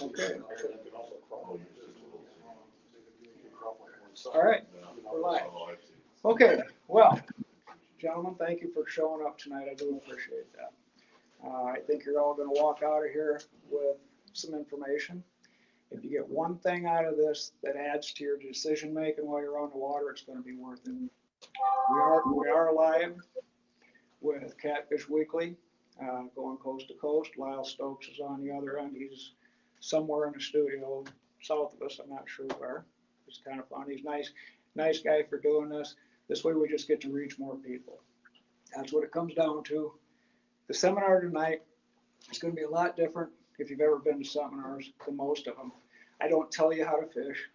Okay. All right, we're live. Okay, well, gentlemen, thank you for showing up tonight. I do appreciate that. I think you're all going to walk out of here with some information. If you get one thing out of this that adds to your decision making while you're on the water, it's going to be worth it. We are live with Catfish Weekly, going coast to coast. Lyle Stokes is on the other end. He's somewhere in the studio south of us. I'm not sure where. It's kind of fun. He's nice guy for doing this. This way we just get to reach more people. That's what it comes down to. The seminar tonight is going to be a lot different if you've ever been to seminars than most of them. I don't tell you how to fish.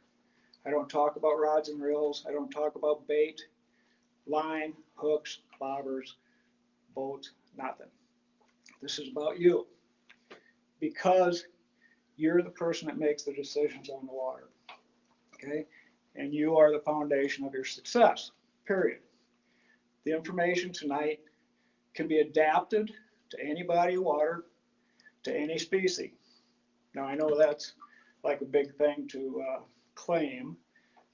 I don't talk about rods and reels. I don't talk about bait, line, hooks, bobbers, boats, nothing. This is about you, because you're the person that makes the decisions on the water, okay? And you are the foundation of your success, period. The information tonight can be adapted to any body of water, to any species. Now, I know that's like a big thing to claim,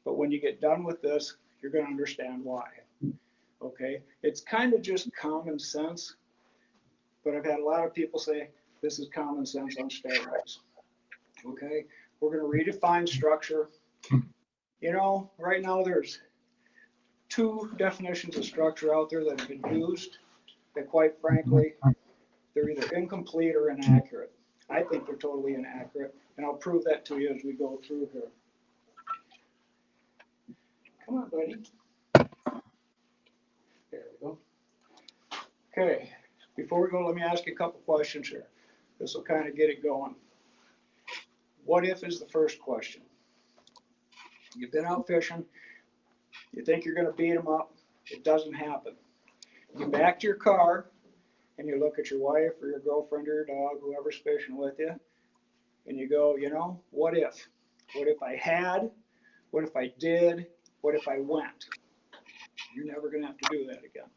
but when you get done with this, you're going to understand why. Okay, it's kind of just common sense, but I've had a lot of people say this is common sense on steroids. Okay, we're going to redefine structure. You know, right now there's two definitions of structure out there that have been used that, quite frankly, they're either incomplete or inaccurate. I think they're totally inaccurate, and I'll prove that to you as we go through here. Come on, buddy. There we go. Okay, before we go, let me ask you a couple questions here. This will kind of get it going. What if is the first question. You've been out fishing. You think you're going to beat them up. It doesn't happen. You get back to your car, and you look at your wife or your girlfriend or your dog, whoever's fishing with you, and you go, you know, what if? What if I had? What if I did? What if I went? You're never going to have to do that again.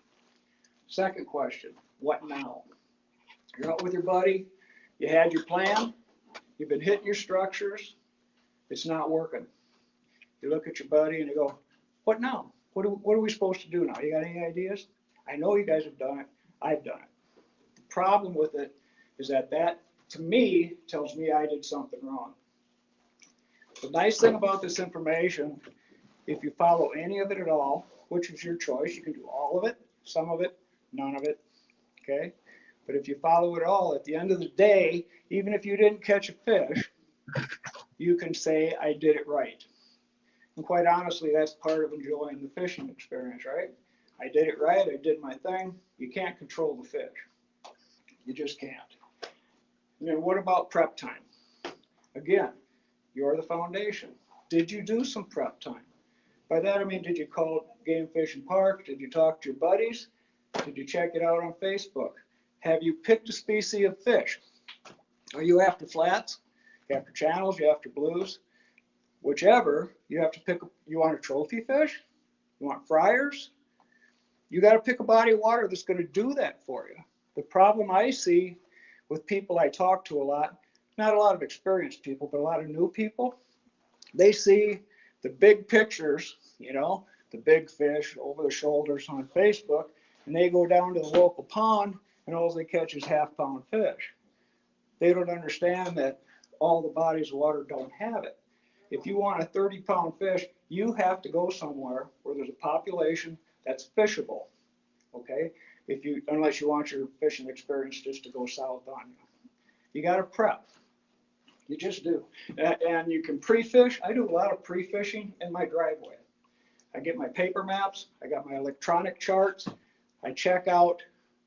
Second question, what now? You're out with your buddy. You had your plan. You've been hitting your structures. It's not working. You look at your buddy and you go, what now? What are we supposed to do now? You got any ideas? I know you guys have done it. I've done it. The problem with it is that to me, tells me I did something wrong. The nice thing about this information, if you follow any of it at all, which is your choice, you can do all of it, some of it, none of it, okay? But if you follow it all, at the end of the day, even if you didn't catch a fish, you can say, I did it right. And quite honestly, that's part of enjoying the fishing experience, right? I did it right, I did my thing. You can't control the fish. You just can't. And then what about prep time? Again, you're the foundation. Did you do some prep time? By that I mean, did you call Game Fish and Park? Did you talk to your buddies? Did you check it out on Facebook? Have you picked a species of fish? Are you after flats? You after channels? You after blues? Whichever, you have to pick. You want a trophy fish? You want fryers? You got to pick a body of water that's going to do that for you. The problem I see with people I talk to a lot, not a lot of experienced people, but a lot of new people, they see the big pictures, you know, the big fish over the shoulders on Facebook, and they go down to the local pond and all they catch is half-pound fish. They don't understand that all the bodies of water don't have it. If you want a 30-pound fish, you have to go somewhere where there's a population that's fishable, okay? Unless you want your fishing experience just to go south on you. You got to prep. You just do. And you can pre-fish. I do a lot of pre-fishing in my driveway. I get my paper maps. I got my electronic charts. I check out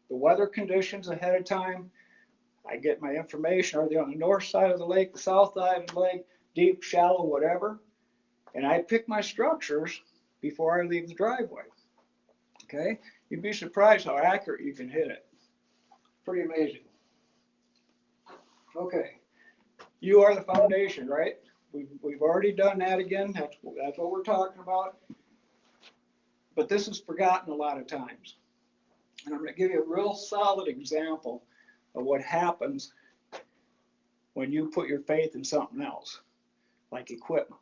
the weather conditions ahead of time. I get my information. Are they on the north side of the lake, the south side of the lake, deep, shallow, whatever? And I pick my structures before I leave the driveway. Okay? You'd be surprised how accurate you can hit it. Pretty amazing. Okay. You are the foundation, right? We've already done that again. That's what we're talking about. But this is forgotten a lot of times. And I'm going to give you a real solid example of what happens when you put your faith in something else, like equipment.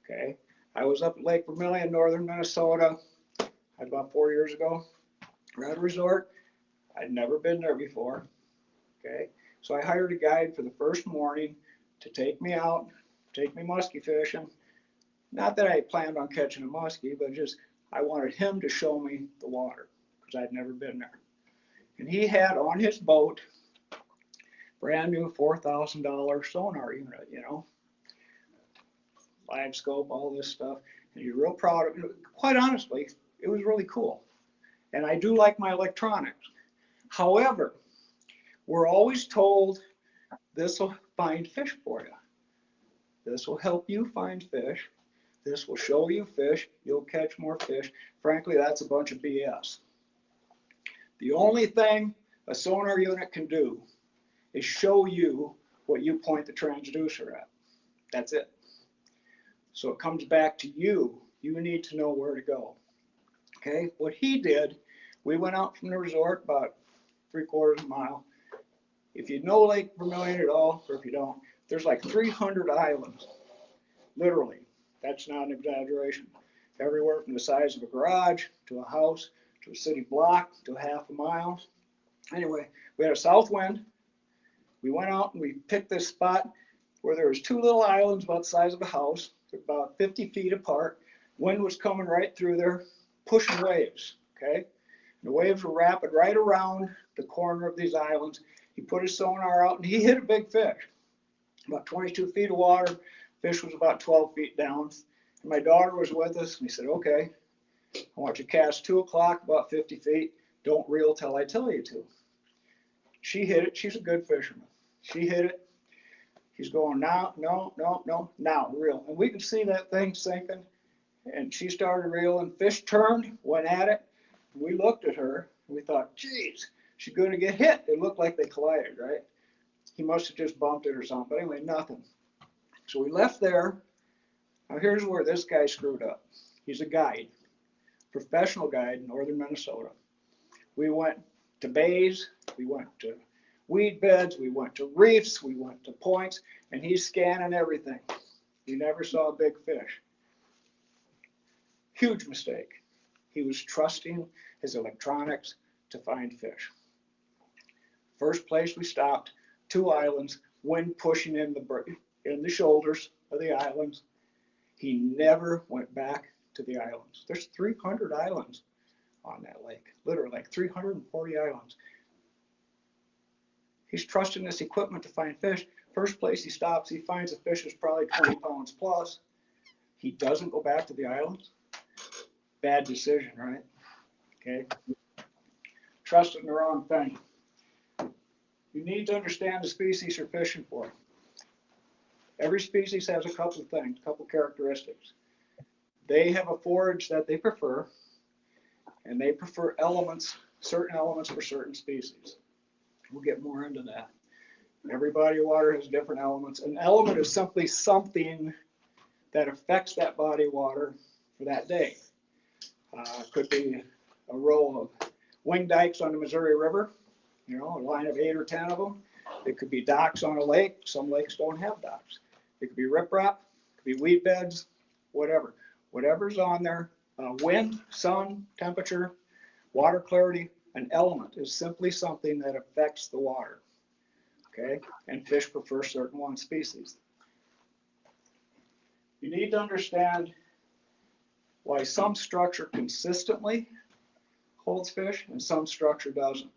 Okay, I was up at Lake Vermilion, northern Minnesota, about 4 years ago. We're at a resort. I'd never been there before. Okay, so I hired a guide for the first morning to take me out, take me muskie fishing. Not that I planned on catching a muskie, but just I wanted him to show me the water because I'd never been there. And he had on his boat, brand new $4,000 sonar unit, you know, live scope, all this stuff. And you're real proud of it. Quite honestly, it was really cool. And I do like my electronics. However, we're always told this will find fish for you. This will help you find fish. This will show you fish. You'll catch more fish. Frankly, that's a bunch of BS. The only thing a sonar unit can do is show you what you point the transducer at. That's it. So it comes back to you. You need to know where to go. Okay, what he did, we went out from the resort about 3/4 of a mile. If you know Lake Vermilion at all, or if you don't, there's like 300 islands, literally. That's not an exaggeration. Everywhere from the size of a garage to a house to a city block to a half a mile. Anyway, we had a south wind. We went out and we picked this spot where there was 2 little islands about the size of a house, about 50 feet apart. Wind was coming right through there, pushing waves, okay? And the waves were wrapping right around the corner of these islands. He put his sonar out and he hit a big fish, about 22 feet of water. Fish was about 12 feet down. And my daughter was with us and he said, okay, I want you to cast 2 o'clock, about 50 feet. Don't reel till I tell you to. She hit it. She's a good fisherman. She hit it. He's going, now, no, now, reel. And we could see that thing sinking. And she started reeling. Fish turned, went at it. We looked at her. And we thought, geez, she's going to get hit. It looked like they collided, right? He must have just bumped it or something. But anyway, nothing. So we left there. Now here's where this guy screwed up. He's a guide, professional guide in northern Minnesota. We went to bays. We went to weed beds. We went to reefs. We went to points. And he's scanning everything. We never saw a big fish. Huge mistake. He was trusting his electronics to find fish. First place we stopped, 2 islands, wind pushing in the shoulders of the islands. He never went back to the islands. There's 300 islands on that lake, literally like 340 islands. He's trusting this equipment to find fish. First place he stops, he finds a fish that's probably 20 pounds plus. He doesn't go back to the islands. Bad decision, right? Okay. Trusting the wrong thing. You need to understand the species you're fishing for. Every species has a couple of things, a couple of characteristics. They have a forage that they prefer, and they prefer elements, certain elements for certain species. We'll get more into that. Every body of water has different elements. An element is simply something that affects that body of water for that day. Could be a row of wing dikes on the Missouri River, you know, a line of 8 or 10 of them. It could be docks on a lake. Some lakes don't have docks. It could be riprap, it could be weed beds, whatever. Whatever's on there, wind, sun, temperature, water clarity, an element is simply something that affects the water, okay? And fish prefer certain one species. You need to understand why some structure consistently holds fish and some structure doesn't.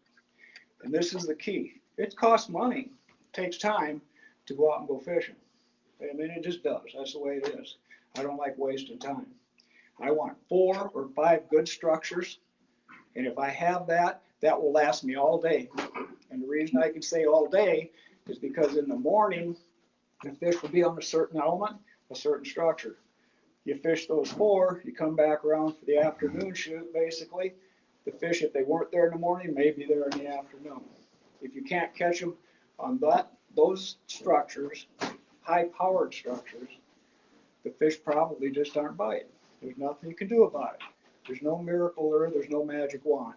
And this is the key. It costs money, it takes time to go out and go fishing. I mean, it just does. That's the way it is. I don't like wasting time. I want 4 or 5 good structures. And if I have that, that will last me all day. And the reason I can say all day is because in the morning, the fish will be on a certain element, a certain structure. You fish those 4, you come back around for the afternoon shoot, basically. The fish, if they weren't there in the morning, may be there in the afternoon. If you can't catch them on those structures, high-powered structures, the fish probably just aren't biting. There's nothing you can do about it. There's no miracle lure, there's no magic wand.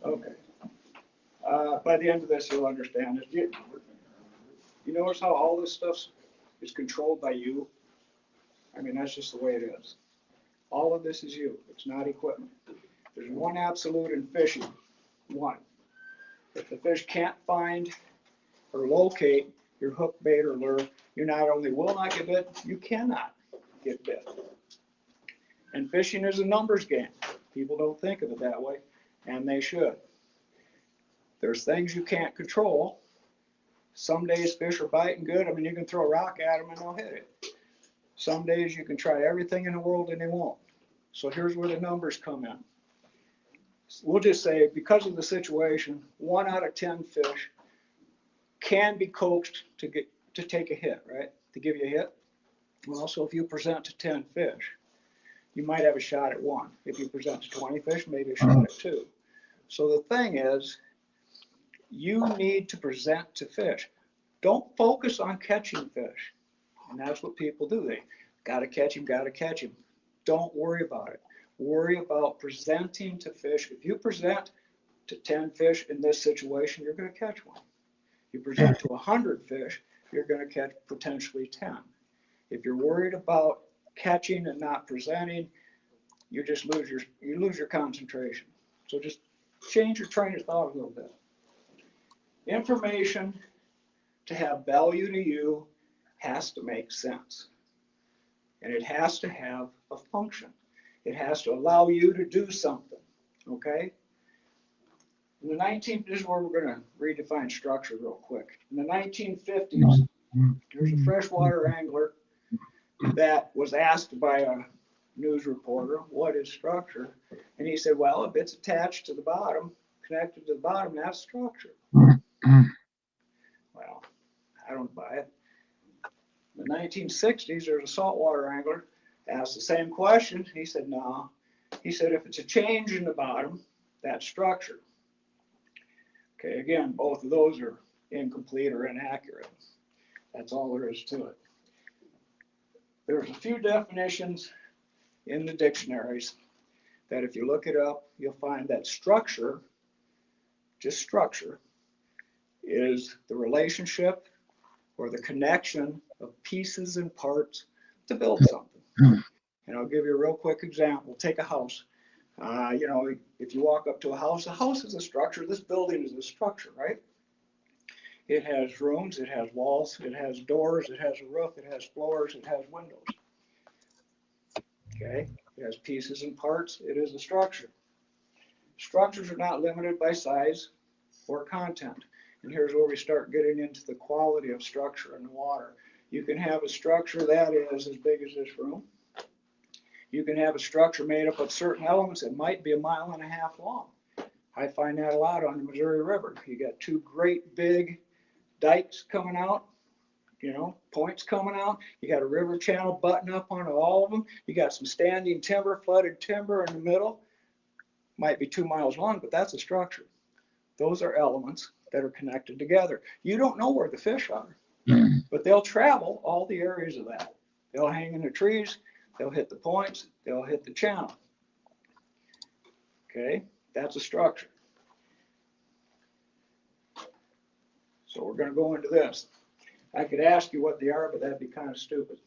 Okay. By the end of this, you'll understand it. You notice how all this stuff is controlled by you? I mean, that's just the way it is. All of this is you. It's not equipment. There's one absolute in fishing. One. If the fish can't find or locate your hook, bait, or lure, you not only will not get bit, you cannot get bit. And fishing is a numbers game. People don't think of it that way, and they should. There's things you can't control. Some days fish are biting good. I mean, you can throw a rock at them and they'll hit it. Some days you can try everything in the world and they won't. So here's where the numbers come in. We'll just say, because of the situation, 1 out of 10 fish can be coaxed to take a hit, right? To give you a hit. Well, so if you present to 10 fish, you might have a shot at 1. If you present to 20 fish, maybe a shot at 2. So the thing is, you need to present to fish. Don't focus on catching fish. And that's what people do. They gotta catch him, gotta catch him. Don't worry about it. Worry about presenting to fish. If you present to 10 fish in this situation, you're gonna catch one. You present to 100 fish, you're gonna catch potentially 10. If you're worried about catching and not presenting, you just lose your concentration. So just change your train of thought a little bit. Information to have value to you has to make sense. And it has to have a function. It has to allow you to do something, okay? In the this is where we're going to redefine structure real quick. In the 1950s, there's a freshwater angler that was asked by a news reporter, what is structure? And he said, well, if it's attached to the bottom, connected to the bottom, that's structure. Well, I don't buy it. In the 1960s, there's a saltwater angler asked the same question. He said, no. He said, if it's a change in the bottom, that's structure. Okay, again, both of those are incomplete or inaccurate. That's all there is to it. There's a few definitions in the dictionaries that if you look it up, you'll find that structure, just structure, is the relationship or the connection of pieces and parts to build something. And I'll give you a real quick example. Take a house. You know, if you walk up to a house is a structure. This building is a structure, right? It has rooms, it has walls, it has doors, it has a roof, it has floors, it has windows. Okay, it has pieces and parts. It is a structure. Structures are not limited by size or content. And here's where we start getting into the quality of structure in the water. You can have a structure that is as big as this room. You can have a structure made up of certain elements that might be 1.5 miles long. I find that a lot on the Missouri River. You got 2 great big dikes coming out, you know, points coming out. You got a river channel button up onto all of them. You got some standing timber, flooded timber in the middle. Might be 2 miles long, but that's a structure. Those are elements that are connected together. You don't know where the fish are, but they'll travel all the areas of that. They'll hang in the trees, they'll hit the points, they'll hit the channel. Okay, that's a structure. So we're going to go into this. I could ask you what they are, but that'd be kind of stupid.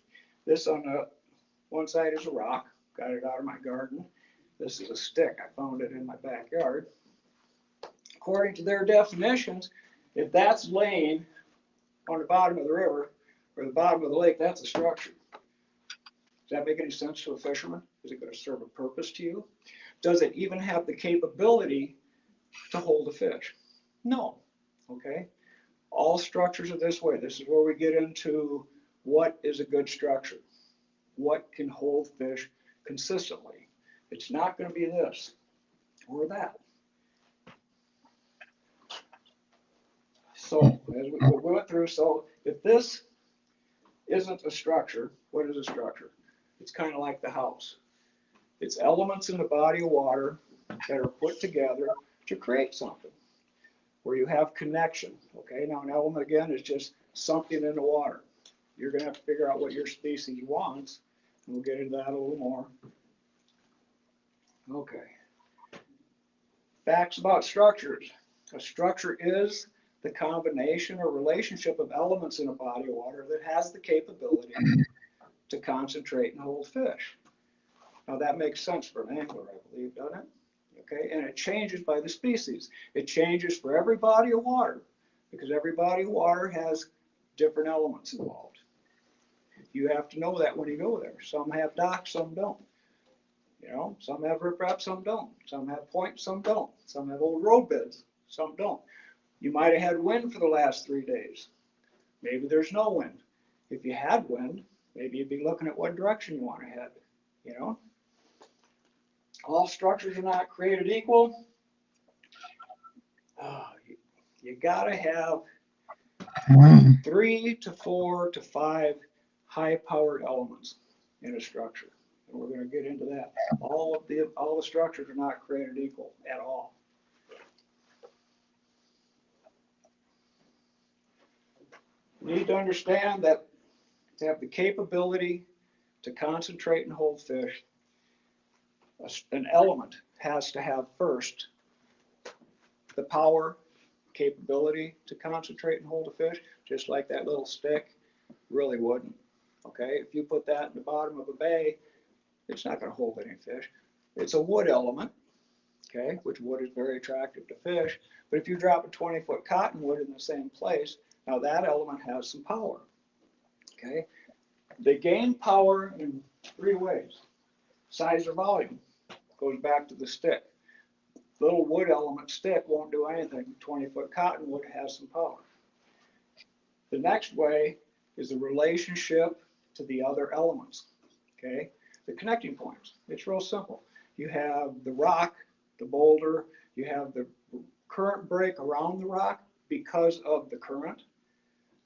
This on the one side is a rock, got it out of my garden. This is a stick, I found it in my backyard. According to their definitions, if that's laying on the bottom of the river or the bottom of the lake, that's a structure. Does that make any sense to a fisherman? Is it going to serve a purpose to you? Does it even have the capability to hold a fish? No. Okay. All structures are this way. This is where we get into what is a good structure. What can hold fish consistently? It's not going to be this or that. So as we went through, so if this isn't a structure, what is a structure? It's kind of like the house. It's elements in the body of water that are put together to create something where you have connection. Okay, now an element again is just something in the water. You're going to have to figure out what your species wants, and we'll get into that a little more. Okay. Facts about structures. A structure is the combination or relationship of elements in a body of water that has the capability to concentrate and hold fish. Now that makes sense for an angler, I believe, doesn't it? Okay, and it changes by the species. It changes for every body of water because every body of water has different elements involved. You have to know that when you go there. Some have docks, some don't. You know, some have riprap, some don't. Some have points, some don't. Some have old road beds, some don't. You might have had wind for the last 3 days. Maybe there's no wind. If you had wind, maybe you'd be looking at what direction you want to head, you know? All structures are not created equal. You gotta have 3 to 4 to 5 high-powered elements in a structure. And we're going to get into that. All the structures are not created equal at all. You need to understand that to have the capability to concentrate and hold fish, an element has to have first the power, capability to concentrate and hold a fish, just like that little stick really wouldn't. Okay, if you put that in the bottom of a bay, it's not going to hold any fish. It's a wood element, okay, which wood is very attractive to fish. But if you drop a 20-foot cottonwood in the same place, now that element has some power, okay? They gain power in 3 ways. Size or volume goes back to the stick. Little wood element stick won't do anything. 20-foot cottonwood has some power. The next way is the relationship to the other elements, okay? The connecting points. It's real simple. You have the rock, the boulder, you have the current break around the rock because of the current.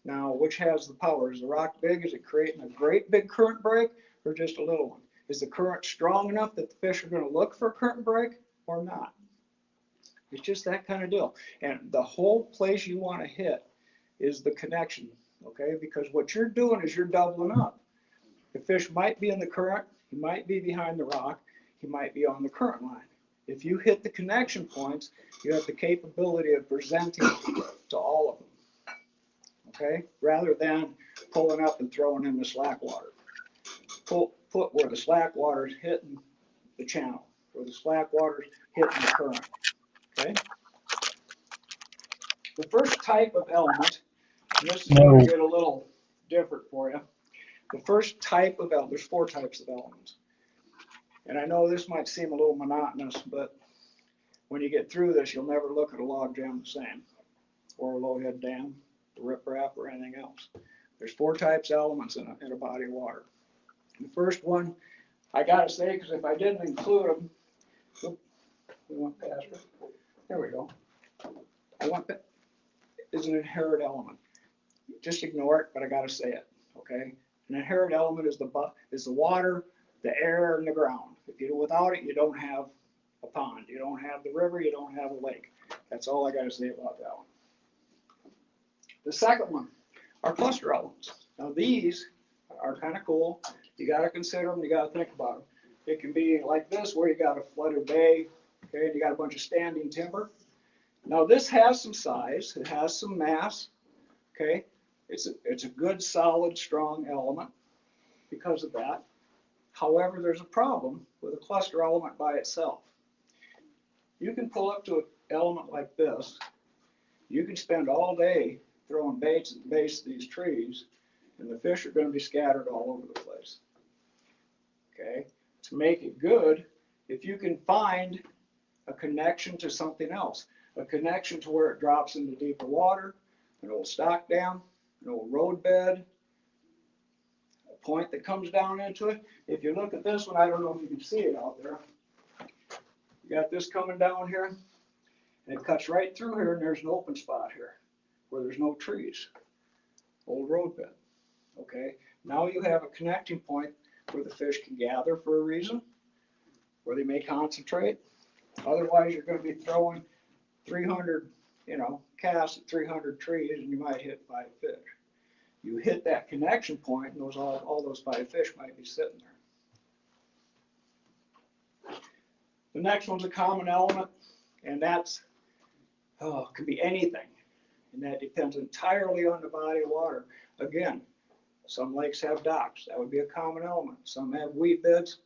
Now, which has the power? Is the rock big? Is it creating a great big current break or just a little one? Is the current strong enough that the fish are going to look for a current break or not? It's just that kind of deal. And the whole place you want to hit is the connection, okay? Because what you're doing is you're doubling up. The fish might be in the current, he might be behind the rock, he might be on the current line. If you hit the connection points, you have the capability of presenting to all of them, okay? Rather than pulling up and throwing in the slack water. Put where the slack water is hitting the channel, where the slack water is hitting the current, okay? The first type of element, and this is going to get a little different for you. The first type of element, there's 4 types of elements. And I know this might seem a little monotonous, but when you get through this, you'll never look at a log jam the same, or a low-head dam, the riprap, or anything else. There's 4 types of elements in a body of water. The first one, I got to say, because if I didn't include them, we went past it. There we go. Is an inherent element. Just ignore it, but I got to say it, okay? An inherent element is the water, the air, and the ground. Without it, you don't have a pond. You don't have the river. You don't have a lake. That's all I got to say about that one. The second one are cluster elements. Now these are kind of cool. You got to consider them. You got to think about them. It can be like this, where you got a flooded bay, okay, and you got a bunch of standing timber. Now this has some size. It has some mass, okay. It's a good, solid, strong element because of that. However, there's a problem with a cluster element by itself. You can pull up to an element like this. You can spend all day throwing baits at the base of these trees, and the fish are going to be scattered all over the place. Okay? To make it good, if you can find a connection to something else, a connection to where it drops into deeper water, an old stock dam, an old road bed, a point that comes down into it. If you look at this one, I don't know if you can see it out there. You got this coming down here, and it cuts right through here, and there's an open spot here where there's no trees. Old road bed. Okay, now you have a connecting point where the fish can gather for a reason, where they may concentrate. Otherwise, you're going to be throwing 300, casts at 300 trees, and you might hit 5 fish. You hit that connection point, and all those 5 fish might be sitting there. The next one's a common element. And that's, could be anything. And that depends entirely on the body of water. Again, some lakes have docks. That would be a common element. Some have weed beds.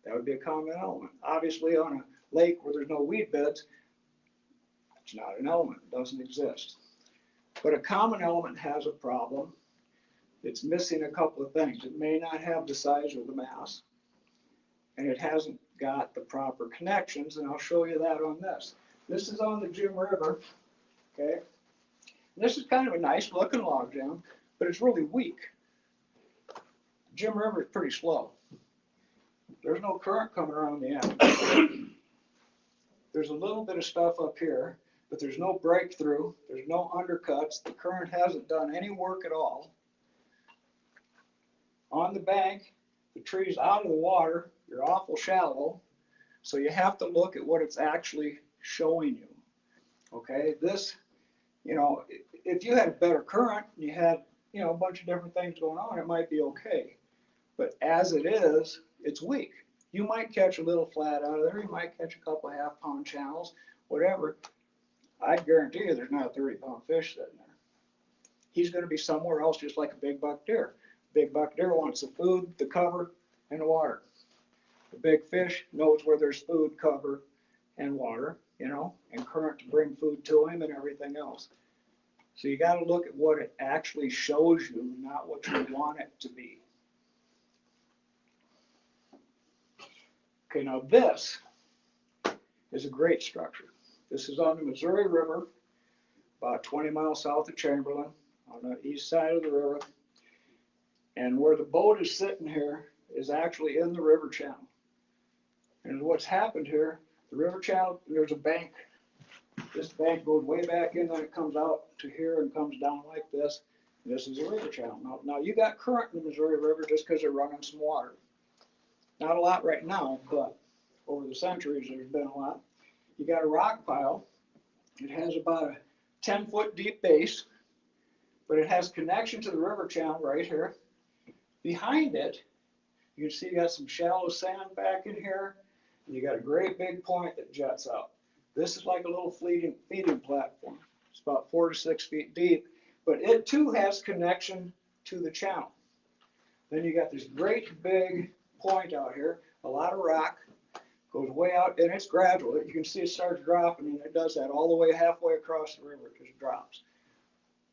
That would be a common element. Obviously, on a lake where there's no weed beds, it's not an element. It doesn't exist. But a common element has a problem. It's missing a couple of things. It may not have the size or the mass, and it hasn't got the proper connections, and I'll show you that on this. This is on the Jim River, okay? And this is kind of a nice looking log jam, but it's really weak. Jim River is pretty slow. There's no current coming around the end. There's a little bit of stuff up here, but there's no breakthrough. There's no undercuts. The current hasn't done any work at all. On the bank, the tree's out of the water. You're awful shallow. So you have to look at what it's actually showing you. Okay, this, you know, if you had a better current, and you had, you know, a bunch of different things going on, it might be okay. But as it is, it's weak. You might catch a little flat out of there. You might catch a couple of half-pound channels, whatever. I guarantee you there's not a 30-pound fish sitting there. He's going to be somewhere else, just like a big buck deer. Big buck deer wants the food, the cover, and the water. The big fish knows where there's food, cover, and water, you know, and current to bring food to him and everything else. So you got to look at what it actually shows you, not what you want it to be. Okay, now this is a great structure. This is on the Missouri River, about 20 miles south of Chamberlain, on the east side of the river. And where the boat is sitting here is actually in the river channel. And what's happened here, the river channel, there's a bank. This bank goes way back in, then it comes out to here and comes down like this. And this is a river channel. Now you got current in the Missouri River just because they're running some water. Not a lot right now, but over the centuries there's been a lot. You got a rock pile. It has about a 10-foot deep base, but it has connection to the river channel right here. Behind it, you can see you got some shallow sand back in here, and you got a great big point that juts out. This is like a little feeding platform. It's about 4 to 6 feet deep, but it too has connection to the channel. Then you got this great big point out here, a lot of rock, goes way out, and it's gradual. You can see it starts dropping, and it does that all the way halfway across the river, it just drops.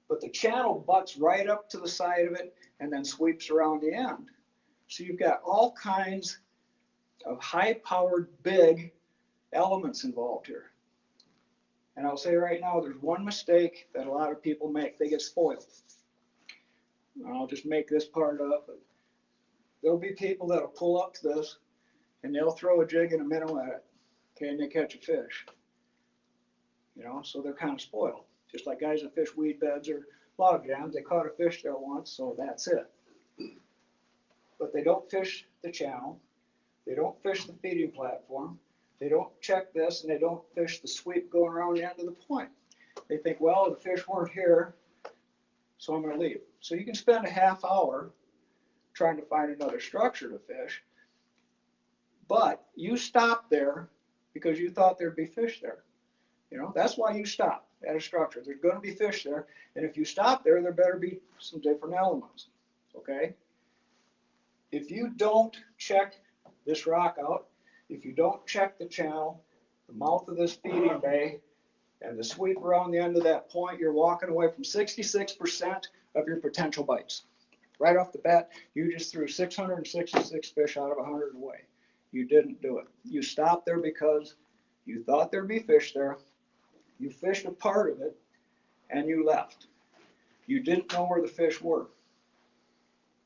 But the channel butts right up to the side of it and then sweeps around the end. So you've got all kinds of high-powered, big elements involved here. And I'll say right now, there's one mistake that a lot of people make. They get spoiled. I'll just make this part up. There'll be people that'll pull up to this, and they'll throw a jig and a minnow at it, okay, and they catch a fish. You know, so they're kind of spoiled. Just like guys that fish weed beds or log jams, they caught a fish there once, so that's it. But they don't fish the channel, they don't fish the feeding platform, they don't check this, and they don't fish the sweep going around the end of the point. They think, well, the fish weren't here, so I'm going to leave. So you can spend a half hour trying to find another structure to fish, but you stopped there because you thought there'd be fish there. You know, that's why you stop at a structure. There's going to be fish there, and if you stop there, there better be some different elements, okay? If you don't check this rock out, if you don't check the channel, the mouth of this feeding bay, and the sweep around the end of that point, you're walking away from 66% of your potential bites. Right off the bat, you just threw 666 fish out of 100 away. You didn't do it. You stopped there because you thought there'd be fish there. You fished a part of it, and you left. You didn't know where the fish were.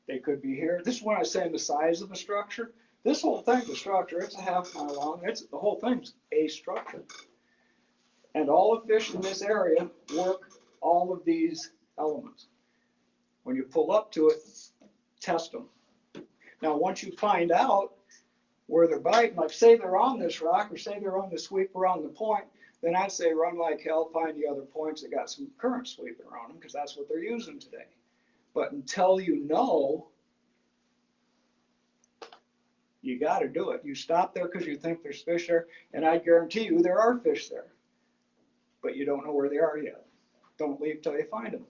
They could be here. This is when I was saying the size of the structure. This whole thing's a structure. It's a half mile long. The whole thing's a structure. And all the fish in this area work all of these elements. When you pull up to it, test them. Now, once you find out where they're biting, like say they're on this rock or say they're on the sweep around the point, then I'd say run like hell, find the other points that got some current sweeping around them because that's what they're using today. But until you know, You got to do it. You stop there because you think there's fish there, and I guarantee you there are fish there, but you don't know where they are yet. Don't leave till you find them.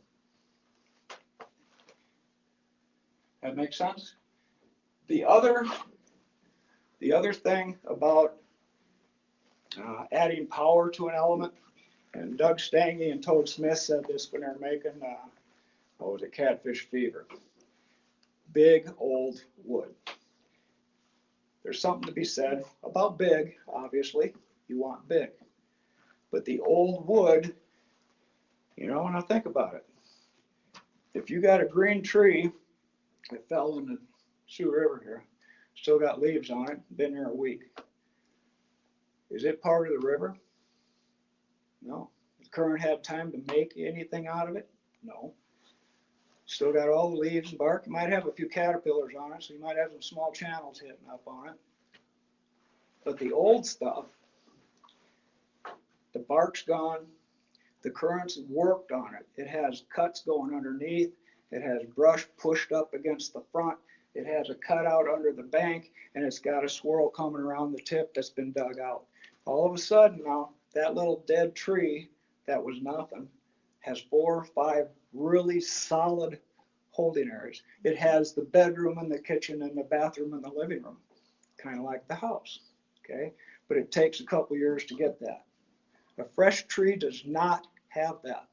That makes sense? The other thing about adding power to an element, and Doug Stange and Toad Smith said this when they're making, what was it, Catfish Fever. Big old wood. There's something to be said about big, obviously. You want big. But the old wood, you know, when I think about it, if you got a green tree that fell in the Sioux River here, still got leaves on it, been there a week. Is it part of the river? No. The current had time to make anything out of it? No. Still got all the leaves and bark. You might have a few caterpillars on it, so you might have some small channels hitting up on it. But the old stuff, the bark's gone, the currents worked on it. It has cuts going underneath. It has brush pushed up against the front. It has a cutout under the bank, and it's got a swirl coming around the tip that's been dug out. All of a sudden now, that little dead tree that was nothing has 4 or 5 really solid holding areas. It has the bedroom and the kitchen and the bathroom and the living room, kind of like the house, okay? But it takes a couple years to get that. A fresh tree does not have that.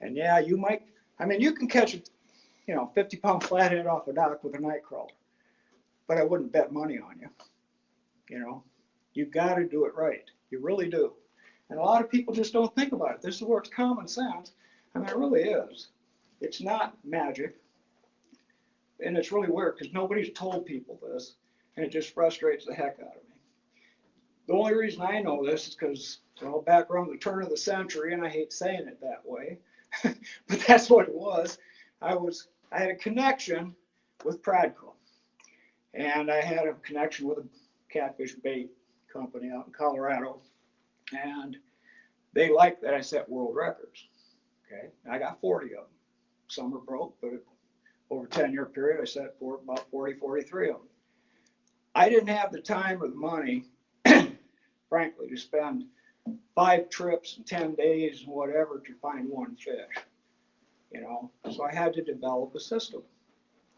And yeah, you might, I mean, you can catch a 50-pound flathead off a dock with a night crawler, but I wouldn't bet money on you. You know, you've got to do it right. You really do. And a lot of people just don't think about it. This is where it's common sense. I mean, it really is. It's not magic. And it's really weird because nobody's told people this, and it just frustrates the heck out of me. The only reason I know this is because, well, back around the turn of the century, and I hate saying it that way, but that's what it was. I had a connection with Pradco, and I had a connection with a catfish bait company out in Colorado, and they liked that I set world records. Okay, I got 40 of them. Some are broke, but over a 10-year period, I set for about 40, 43 of them. I didn't have the time or the money, frankly, to spend 5 trips and 10 days and whatever to find one fish. You know, so I had to develop a system.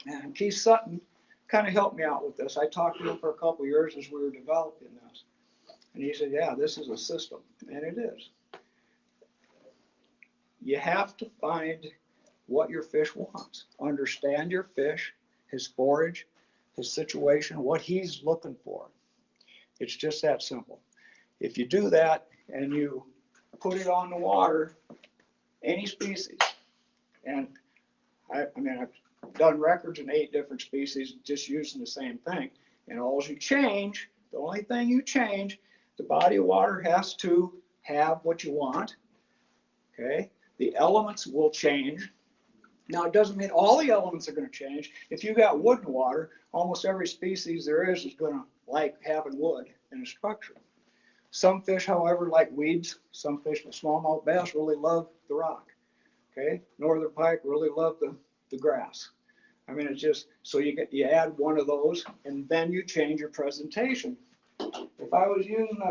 And Keith Sutton kind of helped me out with this. I talked to him for a couple of years as we were developing this. And he said, yeah, this is a system. And it is. You have to find what your fish wants. Understand your fish, his forage, his situation, what he's looking for. It's just that simple. If you do that and you put it on the water, any species, and I mean, I've done records in 8 different species just using the same thing. And all you change, the only thing you change, the body of water has to have what you want. Okay? The elements will change. Now, it doesn't mean all the elements are going to change. If you got wood in water, almost every species there is going to like having wood in a structure. Some fish, however, like weeds. Some fish, the smallmouth bass, really love the rock. Okay, northern pike really love the grass. I mean, it's just, so you add one of those, and then you change your presentation. If I was using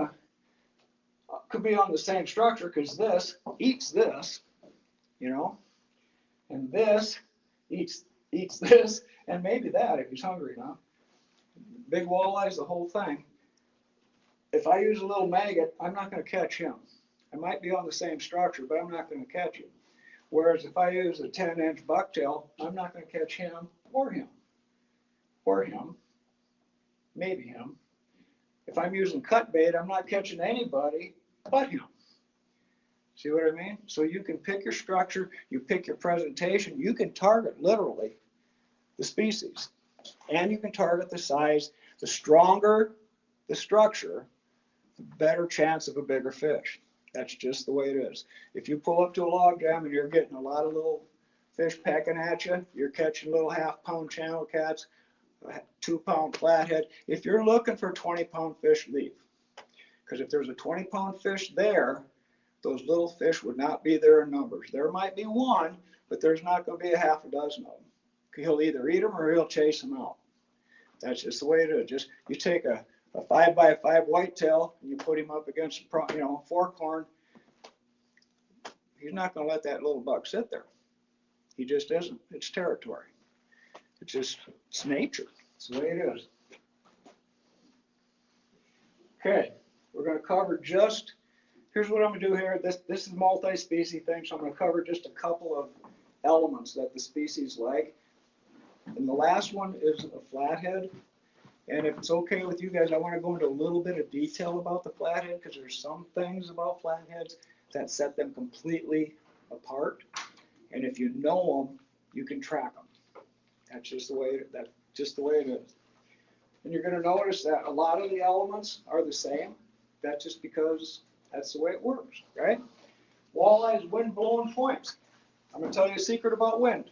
could be on the same structure, because this eats this, you know, and this eats this, and maybe that if he's hungry enough. Big walleyes, the whole thing. If I use a little maggot, I'm not going to catch him. I might be on the same structure, but I'm not going to catch him. Whereas if I use a 10-inch bucktail, I'm not going to catch him or him. Or him. Maybe him. If I'm using cut bait, I'm not catching anybody but him. See what I mean? So you can pick your structure, you pick your presentation, you can target literally the species. And you can target the size. The stronger the structure, the better chance of a bigger fish. That's just the way it is. If you pull up to a log jam and you're getting a lot of little fish pecking at you, you're catching little 1/2-pound channel cats, a 2-pound flathead. If you're looking for 20-pound fish, leave. Because if there's a 20-pound fish there, those little fish would not be there in numbers. There might be one, but there's not going to be a 6 of them. He'll either eat them or he'll chase them out. That's just the way it is. Just you take a 5x5 whitetail and you put him up against a forkhorn. He's not going to let that little buck sit there. He just isn't. It's territory. It's nature. It's the way it is. Okay, we're going to cover here's what I'm going to do here. This is a multi-species thing, so I'm going to cover just a couple of elements that the species like. And the last one is a flathead. And if it's okay with you guys, I want to go into a little bit of detail about the flathead, because there's some things about flatheads that set them completely apart. And if you know them, you can track them. That's just the way it is. And you're going to notice that a lot of the elements are the same. That's just because that's the way it works, right? Walleye is wind blowing points. I'm going to tell you a secret about wind.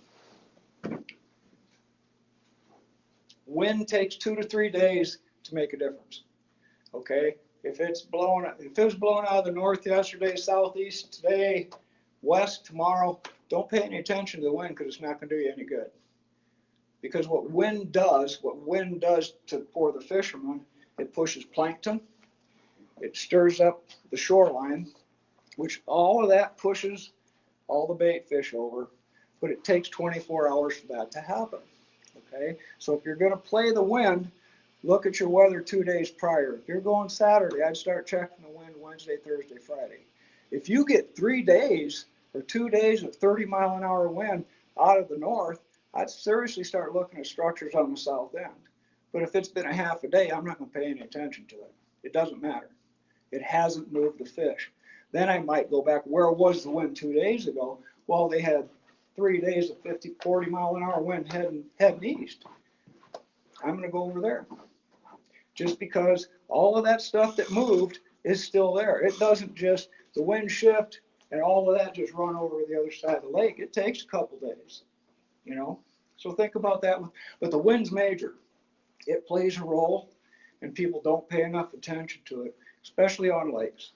Wind takes 2 to 3 days to make a difference. Okay, if it was blowing out of the north yesterday, southeast today, west tomorrow, don't pay any attention to the wind, because it's not going to do you any good. Because what wind does for the fishermen, it pushes plankton, it stirs up the shoreline, which all of that pushes all the bait fish over, but it takes 24 hours for that to happen. Okay, so if you're going to play the wind, look at your weather 2 days prior. If you're going Saturday, I'd start checking the wind Wednesday, Thursday, Friday. If you get 3 days or 2 days of 30-mile-an-hour wind out of the north, I'd seriously start looking at structures on the south end. But if it's been a half a day, I'm not going to pay any attention to it. It doesn't matter. It hasn't moved the fish. Then I might go back, where was the wind 2 days ago? Well, they had 3 days of 50, 40-mile-an-hour wind heading east. I'm going to go over there. Just because all of that stuff that moved is still there. It doesn't just, the wind shift and all of that just run over to the other side of the lake. It takes a couple days, So think about that. But the wind's major. It plays a role, and people don't pay enough attention to it, especially on lakes.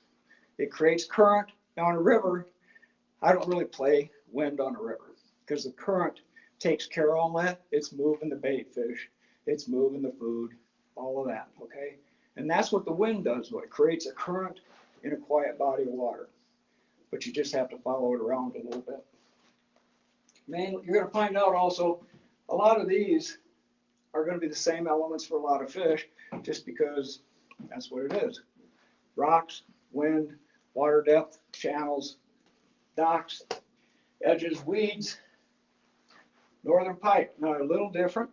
It creates current. Now on a river, I don't really play wind on a river, because the current takes care of all that. It's moving the bait fish, it's moving the food, all of that, okay? And that's what the wind does, though. It creates a current in a quiet body of water. But you just have to follow it around a little bit. You're going to find out also, a lot of these are going to be the same elements for a lot of fish, just because that's what it is. Rocks, wind, water depth, channels, docks, edges, weeds, northern pike. Now a little different.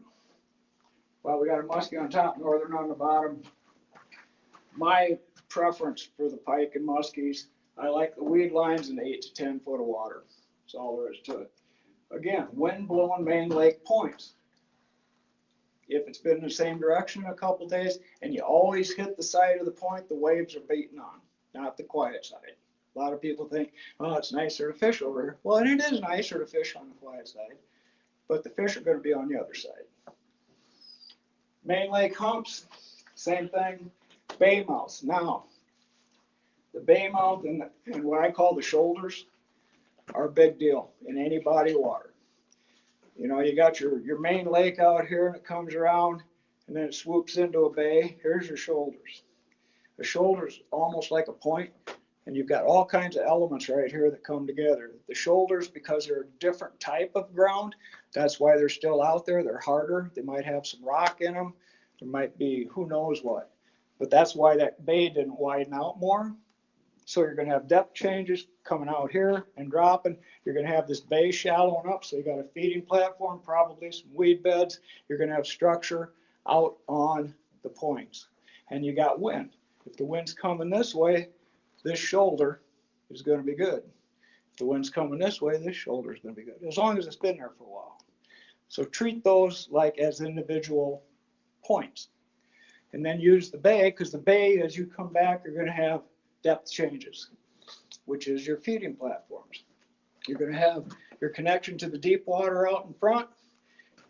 Well, we got a muskie on top, northern on the bottom. My preference for the pike and muskies, I like the weed lines in 8 to 10 foot of water. That's all there is to it. Again, wind blowing main lake points. If it's been in the same direction a couple days and you always hit the side of the point the waves are beating on, not the quiet side. A lot of people think, oh, it's nicer to fish over here. Well, and it is nicer to fish on the quiet side, but the fish are going to be on the other side. Main lake humps, same thing. Bay mouths. Now, the bay mouth and what I call the shoulders are a big deal in any body of water. You got your main lake out here, and it comes around and then it swoops into a bay. Here's your shoulders. The shoulders almost like a point, and you've got all kinds of elements right here that come together. The shoulders, because they're a different type of ground, that's why they're still out there. They're harder. They might have some rock in them. There might be who knows what. But that's why that bay didn't widen out more. So you're going to have depth changes coming out here and dropping. You're going to have this bay shallowing up. So you got a feeding platform, probably some weed beds. You're going to have structure out on the points. And you got wind. If the wind's coming this way, this shoulder is going to be good. If the wind's coming this way, this shoulder is going to be good, as long as it's been there for a while. So treat those like as individual points. And then use the bay, because the bay, as you come back, you're going to have depth changes, which is your feeding platforms. You're going to have your connection to the deep water out in front.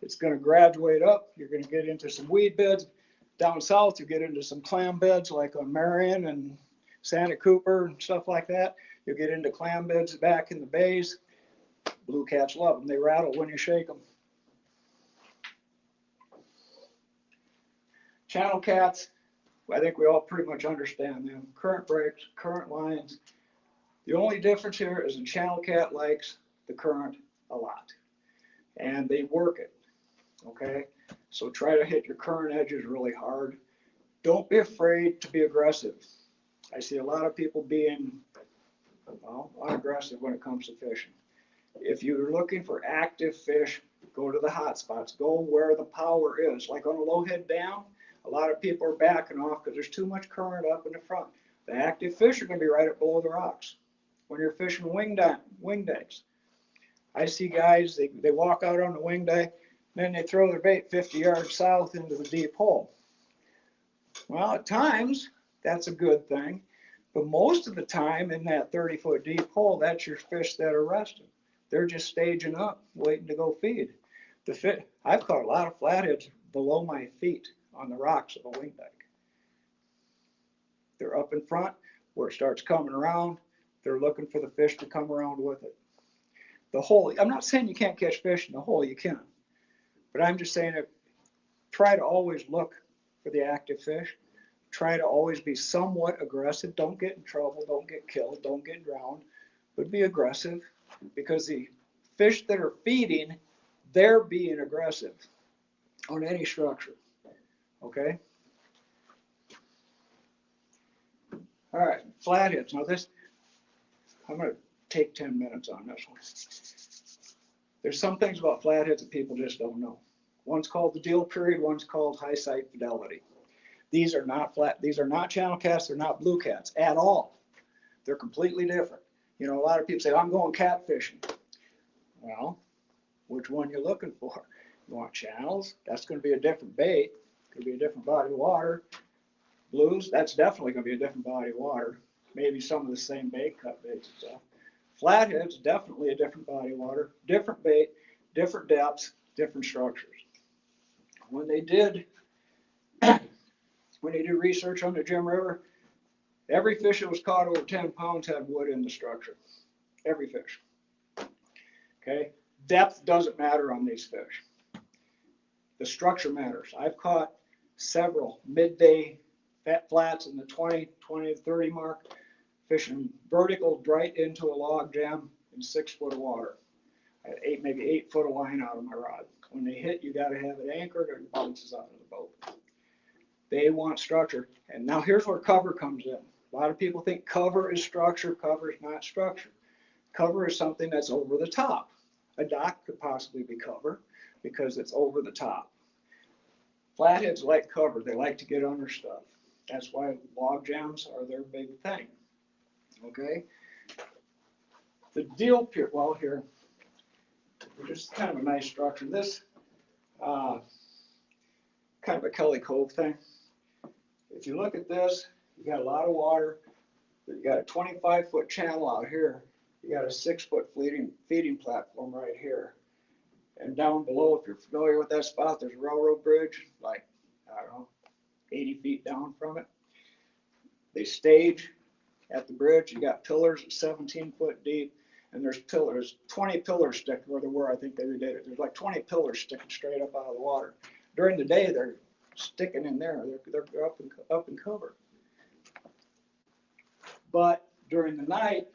It's going to graduate up. You're going to get into some weed beds. Down south, you get into some clam beds like on Marion and Santa Cooper and stuff like that. You'll get into clam beds back in the bays. Blue cats love them. They rattle when you shake them. Channel cats, I think we all pretty much understand them. Current breaks, current lines. The only difference here is a channel cat likes the current a lot, and they work it, okay? So try to hit your current edges really hard. Don't be afraid to be aggressive. I see a lot of people being, well, unaggressive when it comes to fishing. If you're looking for active fish, go to the hot spots. Go where the power is. Like on a low head dam, a lot of people are backing off because there's too much current up in the front. The active fish are going to be right up below the rocks. When you're fishing wing days, I see guys, they walk out on the wing day, then they throw their bait 50 yards south into the deep hole. Well, at times, that's a good thing. But most of the time in that 30-foot deep hole, that's your fish that are resting. They're just staging up, waiting to go feed. I've caught a lot of flatheads below my feet on the rocks of a wing dike. They're up in front where it starts coming around. They're looking for the fish to come around with it. The hole, I'm not saying you can't catch fish in the hole, you can. But I'm just saying that try to always look for the active fish. Try to always be somewhat aggressive. Don't get in trouble, don't get killed, don't get drowned, but be aggressive, because the fish that are feeding, they're being aggressive on any structure, okay? All right, flatheads. Now this, I'm going to take 10 minutes on this one. There's some things about flatheads that people just don't know. One's called the deal period, one's called high sight fidelity. These are not channel cats, they're not blue cats at all. They're completely different. You know, a lot of people say, I'm going catfishing. Well, which one you looking for? You want channels? That's going to be a different bait. Could be a different body of water. Blues, that's definitely going to be a different body of water. Maybe some of the same bait, cut baits and stuff. Flatheads, definitely a different body of water, different bait, different depths, different structures. When they did research on the Jim River, every fish that was caught over 10 pounds had wood in the structure. Every fish. Okay? Depth doesn't matter on these fish. The structure matters. I've caught several midday fat flats in the 20 to 30 mark, fishing vertical right into a log jam in 6 foot of water. I had maybe 8 foot of line out of my rod. When they hit, you got to have it anchored or it bounces out of the boat. They want structure. And now here's where cover comes in. A lot of people think cover is structure. Cover is not structure. Cover is something that's over the top. A dock could possibly be cover because it's over the top. Flatheads like cover. They like to get under stuff. That's why log jams are their big thing. Okay? The deal period, well, here, just kind of a nice structure. This, kind of a Kelly Cove thing. If you look at this, you got a lot of water. You got a 25-foot channel out here. You got a 6-foot feeding platform right here. And down below, if you're familiar with that spot, there's a railroad bridge, like, I don't know, 80 feet down from it. They stage at the bridge. You got pillars at 17 foot deep, and there's pillars, 20 pillars sticking where they were. I think they redid it. There's like 20 pillars sticking straight up out of the water. During the day, they're sticking in there. They're up in cover. But during the night,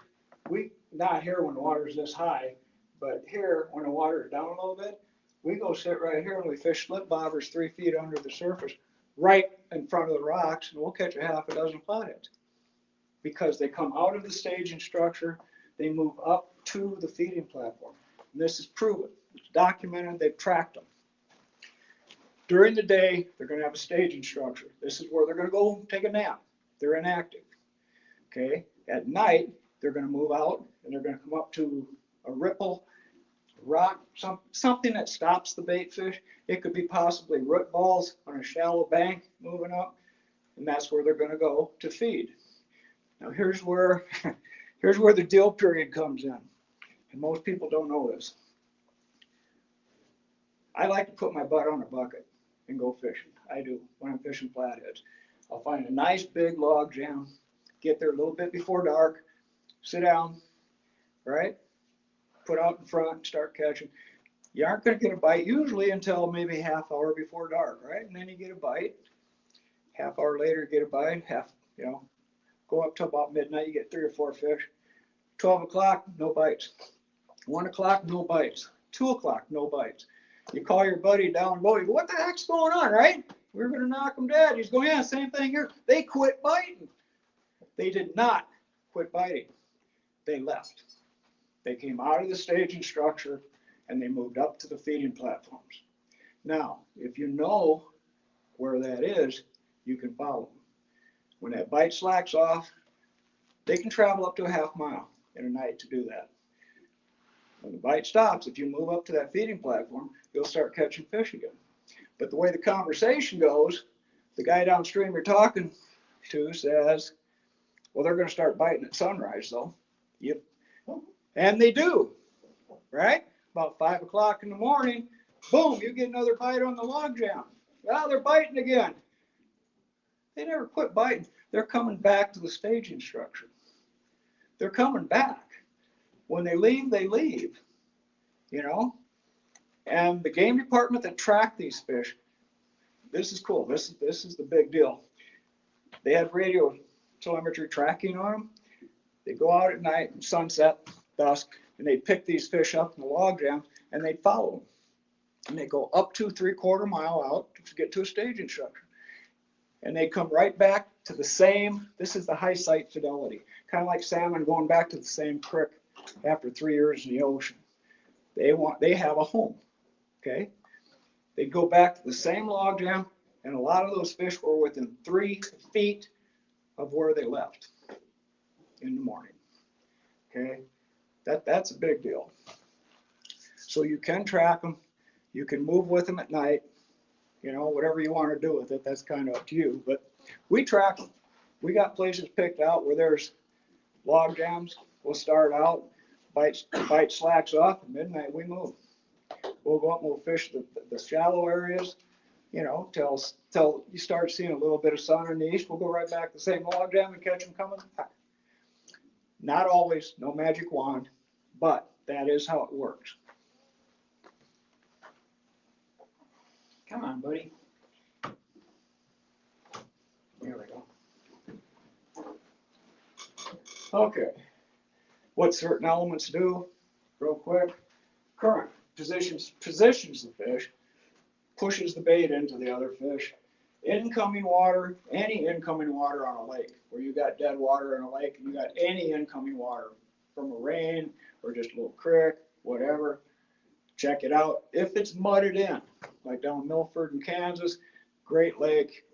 not here when the water's this high, but here when the water is down a little bit, we go sit right here and we fish slip bobbers 3 feet under the surface, right in front of the rocks, and we'll catch a half a dozen flatheads. Because they come out of the staging structure, they move up to the feeding platform. And this is proven. It's documented. They've tracked them. During the day, they're going to have a staging structure. This is where they're going to go take a nap. They're inactive. Okay. At night, they're going to move out and they're going to come up to a ripple, rock, something that stops the bait fish. It could be possibly root balls on a shallow bank moving up, and that's where they're going to go to feed. Now here's where the deal period comes in, and most people don't know this. I like to put my butt on a bucket and go fishing. I do when I'm fishing flatheads. I'll find a nice big log jam, get there a little bit before dark, sit down, right? Put out in front, start catching. You aren't going to get a bite usually until maybe half hour before dark, right? And then you get a bite. Half hour later, get a bite, go up to about midnight, you get 3 or 4 fish. 12 o'clock, no bites. 1 o'clock, no bites. 2 o'clock, no bites. You call your buddy down below, you go, what the heck's going on, right? We're going to knock them dead. He's going, yeah, same thing here. They quit biting. They did not quit biting. They left. They came out of the staging structure and they moved up to the feeding platforms. Now, if you know where that is, you can follow them. When that bite slacks off, they can travel up to a half mile in a night to do that. When the bite stops, if you move up to that feeding platform, you'll start catching fish again. But the way the conversation goes, the guy downstream you're talking to says, well, they're going to start biting at sunrise, though. Yep. And they do, right? About 5 o'clock in the morning, boom, you get another bite on the log jam. Well, they're biting again. They never quit biting. They're coming back to the staging structure. They're coming back. When they leave, they leave, And the game department that track these fish, this is cool. This is the big deal. They have radio telemetry tracking on them. They go out at night, sunset, dusk, and they pick these fish up in the log jam and they follow them. And they go up to 3/4 mile out to get to a staging structure. And they come right back to the same, this is the high sight fidelity, kind of like salmon going back to the same creek after 3 years in the ocean. They have a home, okay? They go back to the same log jam, and a lot of those fish were within 3 feet of where they left in the morning, okay? That's a big deal. So you can track them, you can move with them at night, whatever you want to do with it, that's kind of up to you. But we track them. We got places picked out where there's log jams. We'll start out, bite slacks off, at midnight we move. We'll go up and we'll fish the shallow areas, till you start seeing a little bit of sun in the east. We'll go right back to the same log jam and catch them coming back. Not always, no magic wand, but that is how it works. Come on, buddy. There we go. Okay. What certain elements do, real quick. Current positions the fish, pushes the bait into the other fish. Incoming water, any incoming water on a lake, where you got dead water in a lake and you got any incoming water from a rain or just a little creek, whatever, check it out. If it's mudded in, like down Milford in Kansas, great lake,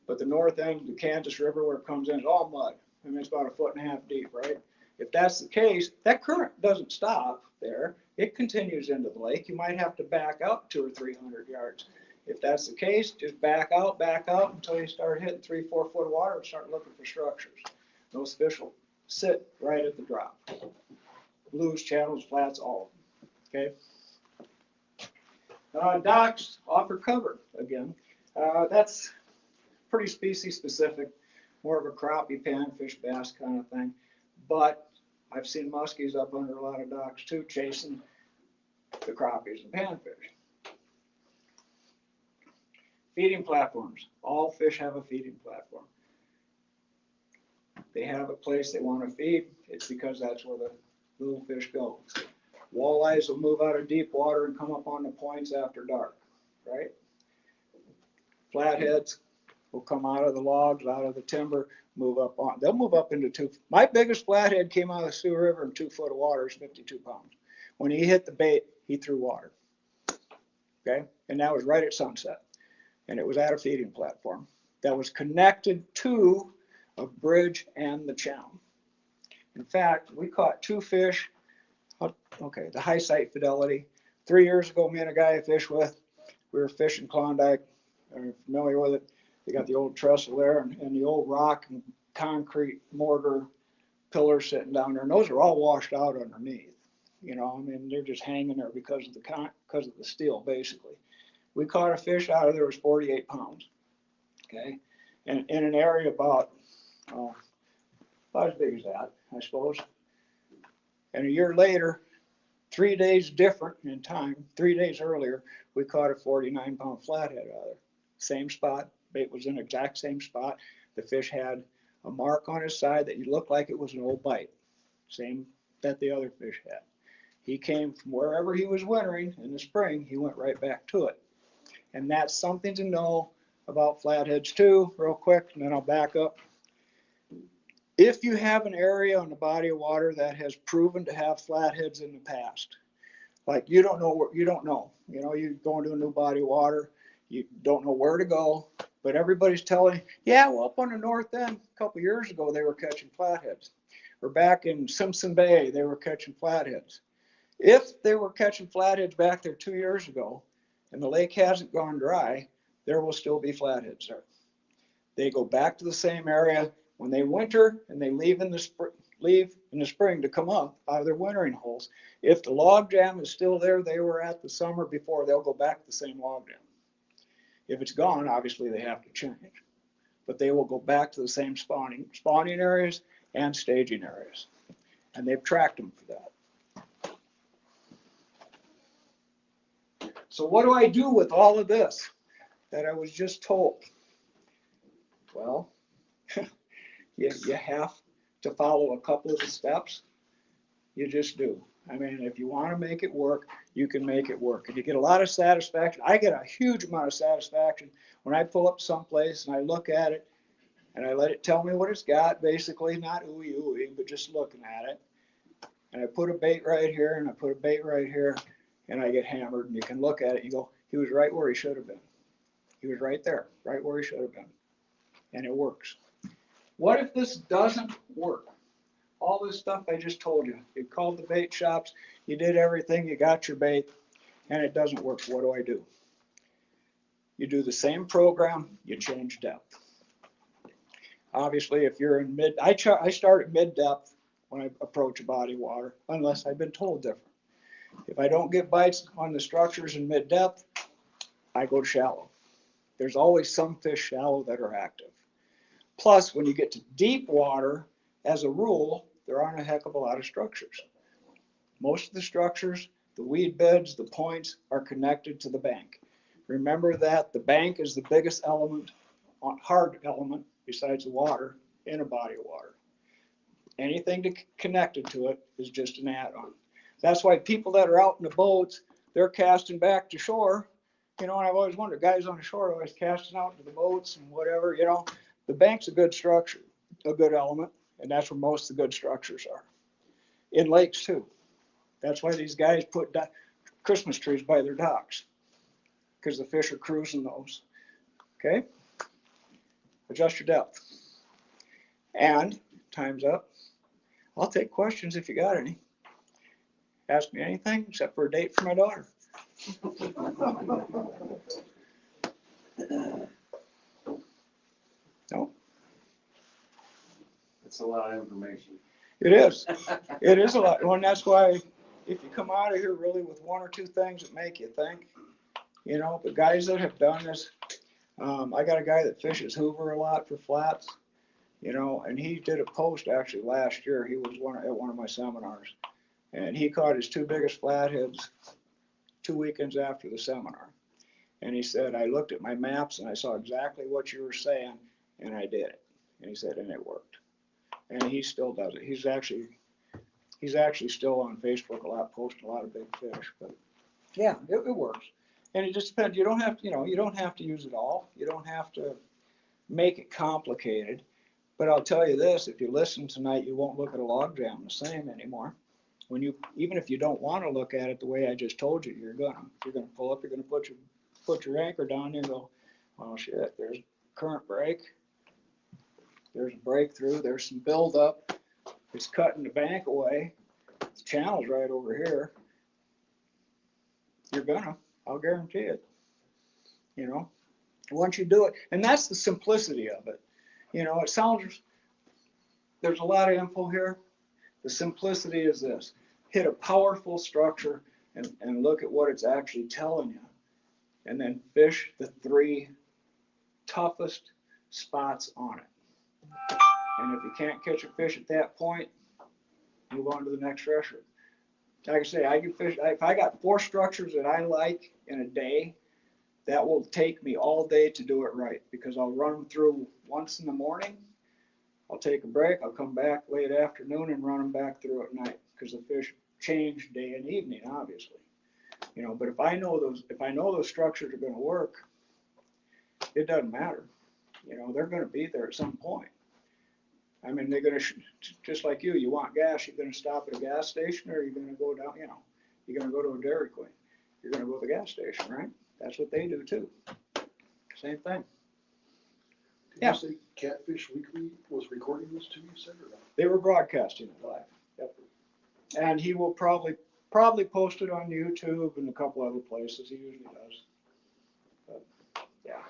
but the north end of the Kansas River where it comes in is all mud. I mean, it's about 1.5 feet deep, right? If that's the case, that current doesn't stop there. It continues into the lake. You might have to back up 200 or 300 yards. If that's the case, just back out until you start hitting 3 or 4 foot of water and start looking for structures. Those fish will sit right at the drop. Blues, channels, flats, all of them, okay? Docks offer cover again. That's pretty species specific, more of a crappie, panfish, bass kind of thing. But I've seen muskies up under a lot of docks too, chasing the crappies and panfish. Feeding platforms. All fish have a feeding platform. They have a place they want to feed. It's because that's where the little fish go. Walleyes will move out of deep water and come up on the points after dark, right? Flatheads will come out of the logs, out of the timber, move up on. They'll move up into 2. My biggest flathead came out of the Sioux River in 2 foot of water, is 52 pounds. When he hit the bait, he threw water. Okay, and that was right at sunset, and it was at a feeding platform that was connected to a bridge and the channel. In fact, we caught 2 fish. Okay, the high sight fidelity. 3 years ago, me and a guy I fished with, we were fishing Klondike. Are familiar with it? They got the old trestle there and the old rock and concrete mortar pillars sitting down there, and those are all washed out underneath. I mean, they're just hanging there because of the steel, basically. We caught a fish out of there, was 48 pounds. Okay, and in an area about as big as that, I suppose. And a year later, 3 days different in time, 3 days earlier, we caught a 49-pound flathead out of there. Same spot, bait was in the exact same spot. The fish had a mark on his side that looked like it was an old bite, same that the other fish had. He came from wherever he was wintering in the spring, he went right back to it. And that's something to know about flatheads too, real quick, and then I'll back up. If you have an area on the body of water that has proven to have flatheads in the past, like you don't know, you know, you go into a new body of water, you don't know where to go, but everybody's telling, yeah, well, up on the north end, a couple of years ago, they were catching flatheads. Or back in Simpson Bay, they were catching flatheads. If they were catching flatheads back there 2 years ago, and the lake hasn't gone dry, there will still be flatheads there. They go back to the same area when they winter, and they leave in the spring to come up out of their wintering holes. If the log jam is still there, they were at the summer before, they'll go back to the same log jam. If it's gone, obviously they have to change, but they will go back to the same spawning areas and staging areas, and they've tracked them for that. So what do I do with all of this that I was just told? Well, you have to follow a couple of the steps. You just do. I mean, if you want to make it work, you can make it work. And you get a lot of satisfaction. I get a huge amount of satisfaction when I pull up someplace and I look at it and I let it tell me what it's got, basically, not ooey ooey, but just looking at it. And I put a bait right here and I put a bait right here and I get hammered, and you can look at it and you go, he was right where he should have been. He was right there, right where he should have been. And it works. What if this doesn't work? All this stuff I just told you. You called the bait shops, you did everything, you got your bait, and it doesn't work. What do? You do the same program, you change depth. Obviously, if you're in mid, I start at mid depth when I approach a body of water, unless I've been told different. If I don't get bites on the structures in mid depth, I go shallow. There's always some fish shallow that are active. Plus, when you get to deep water, as a rule, there aren't a heck of a lot of structures. Most of the structures, the weed beds, the points, are connected to the bank. Remember that the bank is the biggest element, hard element, besides the water, in a body of water. Anything connected to it is just an add-on. That's why people that are out in the boats, they're casting back to shore. You know, and I've always wondered, guys on the shore are always casting out to the boats and whatever, you know. The bank's a good structure, a good element, and that's where most of the good structures are. In lakes too. That's why these guys put Christmas trees by their docks, because the fish are cruising those. Okay? Adjust your depth. And time's up. I'll take questions if you got any. Ask me anything except for a date for my daughter. No. It's a lot of information. It is. It is a lot. Well, and that's why if you come out of here really with one or two things that make you think, you know, the guys that have done this, I got a guy that fishes Hoover a lot for flats, you know, and he did a post actually last year. He was at one of my seminars, and he caught his two biggest flatheads 2 weekends after the seminar. And he said, I looked at my maps and I saw exactly what you were saying, and I did it. And he said, and it worked. And he still does it. He's actually still on Facebook a lot, posting a lot of big fish. But yeah, it works. And it just depends. You don't have to, you don't have to use it all. You don't have to make it complicated. But I'll tell you this: if you listen tonight, you won't look at a log jam the same anymore. Even if you don't want to look at it the way I just told you, you're gonna pull up. You're gonna put your anchor down there and go, oh shit, there's current break. There's a breakthrough. There's some buildup. It's cutting the bank away. The channel's right over here. I'll guarantee it. You know, once you do it, and that's the simplicity of it. You know, there's a lot of info here. The simplicity is this: hit a powerful structure and look at what it's actually telling you, and then fish the 3 toughest spots on it. And if you can't catch a fish at that point, move on to the next thresher. Like I say, I can fish. If I got 4 structures that I like in a day, that will take me all day to do it right, because I'll run them through once in the morning. I'll take a break, I'll come back late afternoon and run them back through at night, because the fish change day and evening, obviously. You know, but if I know those structures are going to work, it doesn't matter. You know, they're going to be there at some point. I mean, they're going to, just like you want gas, you're going to stop at a gas station, or you're going to go down, you know, you're going to go to a Dairy Queen. You're going to go to the gas station, right? That's what they do too. Same thing. Did you say Catfish Weekly was recording this too, you said, or not? They were broadcasting it live. Yep. And he will probably post it on YouTube and a couple other places. He usually does. But, yeah.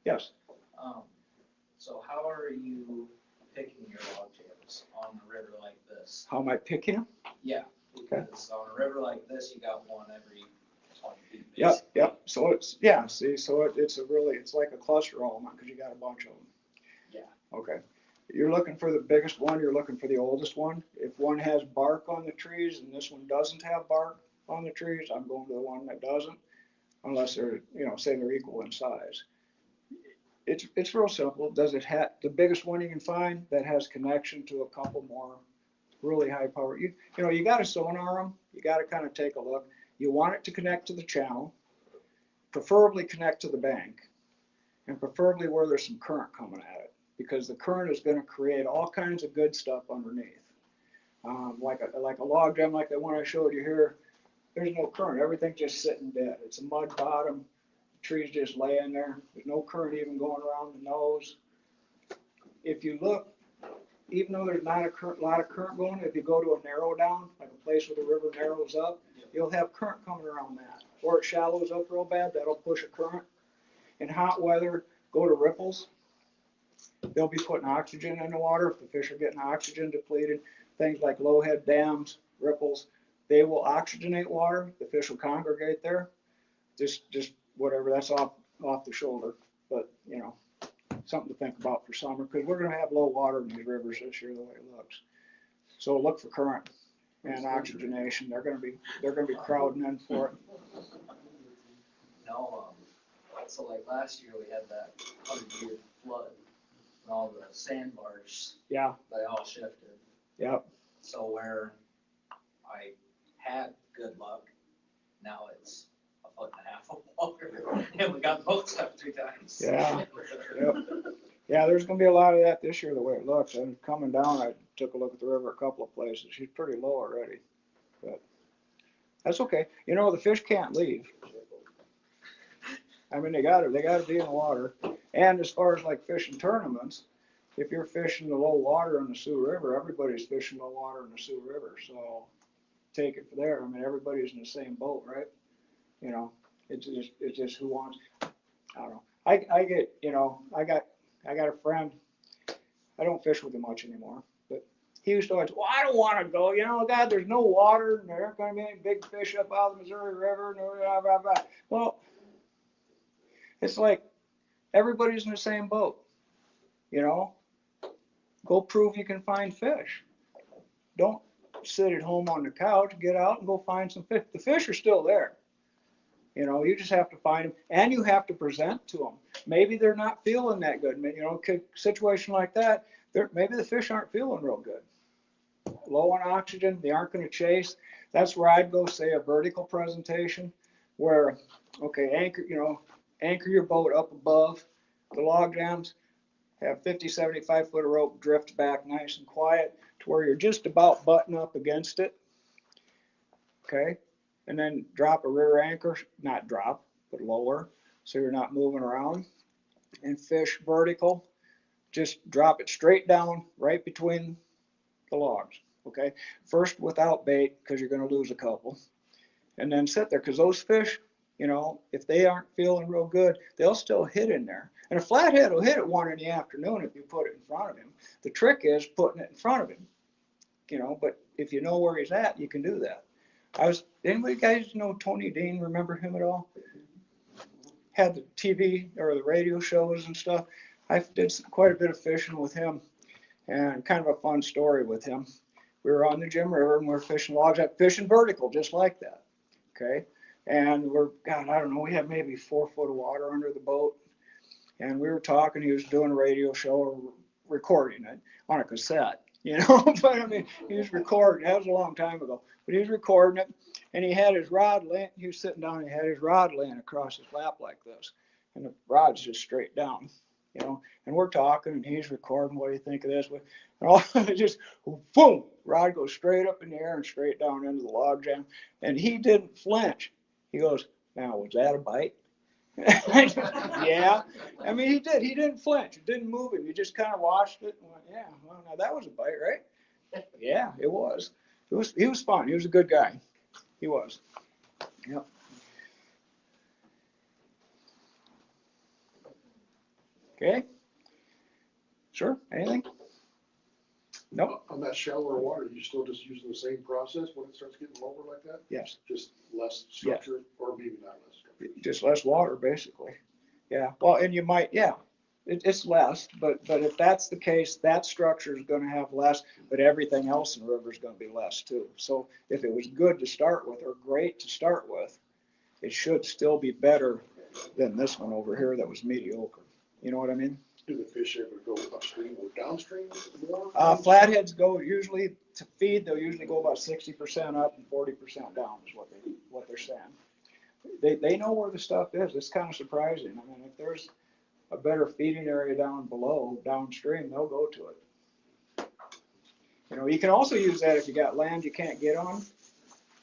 Yes. So how are you picking your log jams on a river like this? How am I picking them? Yeah, because on a river like this, you got one every 20 feet. Yep. So it's, yeah, see, so it's like a cluster element, because you got a bunch of them. Yeah. Okay. You're looking for the biggest one, you're looking for the oldest one. If one has bark on the trees and this one doesn't have bark on the trees, I'm going to the one that doesn't, unless they're, you know, say they're equal in size. It's real simple. Does it have the biggest one you can find that has connection to a couple more really high power? You know, you got to sonar them. You got to kind of take a look. You want it to connect to the channel, preferably connect to the bank, and preferably where there's some current coming at it, because the current is going to create all kinds of good stuff underneath. Like a log jam like the one I showed you here, there's no current. Everything's just sitting dead. It's a mud bottom. Trees just laying there. There's no current even going around the nose. If you look, even though there's not a lot of current going, if you go to a narrow down, like a place where the river narrows up, you'll have current coming around that. Or it shallows up real bad, that'll push a current. In hot weather, go to ripples. They'll be putting oxygen in the water. If the fish are getting oxygen depleted, things like low head dams, ripples, they will oxygenate water. The fish will congregate there. Just whatever, that's off the shoulder, but you know, something to think about for summer, because we're going to have low water in these rivers this year the way it looks. So look for current and oxygenation. They're going to be crowding in for it. No, so like last year we had that 100-year flood and all the sandbars. Yeah. They all shifted. Yep. So where I had good luck, now it's 1.5 foot of water, and we got boats up 3 times. Yeah. Yep. Yeah, there's going to be a lot of that this year the way it looks. And coming down, I took a look at the river a couple of places. She's pretty low already, but that's okay. You know, the fish can't leave. I mean, they got to be in the water. And as far as like fishing tournaments, if you're fishing the low water in the Sioux River, everybody's fishing low water in the Sioux River. So take it from there. I mean, everybody's in the same boat, right? You know, it's just who wants. I don't know. I get, you know, I got a friend. I don't fish with him much anymore, but he used to always, well, I don't want to go. You know, God, there's no water, and there aren't going to be any big fish up out of the Missouri River, and blah, blah, blah. Well, it's like everybody's in the same boat. You know, go prove you can find fish. Don't sit at home on the couch. Get out and go find some fish. The fish are still there. You know, you just have to find them, and you have to present to them. Maybe they're not feeling that good. You know, situation like that, maybe the fish aren't feeling real good. Low on oxygen, they aren't going to chase. That's where I'd go, say, a vertical presentation where, okay, anchor your boat up above the log jams, have 50, 75 foot of rope, drift back nice and quiet to where you're just about button up against it. Okay. And then drop a rear anchor, not drop, but lower, so you're not moving around. And fish vertical, just drop it straight down right between the logs, okay? First without bait, because you're going to lose a couple. And then sit there, because those fish, you know, if they aren't feeling real good, they'll still hit in there. And a flathead will hit at 1 in the afternoon if you put it in front of him. The trick is putting it in front of him, you know, but if you know where he's at, you can do that. Anybody guys know Tony Dean? Remember him at all? Had the TV or the radio shows and stuff. I did quite a bit of fishing with him, and kind of a fun story with him. We were on the Jim River and we were fishing logs, fishing vertical, just like that. Okay. And God, I don't know, we had maybe 4 foot of water under the boat. And we were talking, he was doing a radio show or recording it on a cassette, but I mean, he was recording, that was a long time ago, but he was recording it, and he had his rod laying, he was sitting down, and he had his rod laying across his lap like this, and the rod's just straight down, and we're talking, and he's recording, what do you think of this? And all just, boom, rod goes straight up in the air and straight down into the log jam, and he didn't flinch. He goes, now, was that a bite? Yeah, I mean, he didn't flinch, it didn't move him, he just kind of watched it and went, yeah, well, now that was a bite, right? Yeah, it was fun, he was a good guy, he was. Yep. Okay, sure, anything? Nope. On that shallower water, you still just using the same process when it starts getting lower like that? Yes. Just less structure, or maybe not less structure? Just less water, basically. Yeah, well, and you might, yeah, it's less, but if that's the case, that structure is gonna have less, but everything else in the river is gonna be less too. So if it was good to start with, or great to start with, it should still be better than this one over here that was mediocre. You know what I mean? Do the fish ever go upstream or downstream more? Flatheads go usually to feed, they'll usually go about 60% up and 40% down is what they're saying. They know where the stuff is. It's kind of surprising. I mean, if there's a better feeding area down below, downstream, they'll go to it. You can also use that if you got land you can't get on.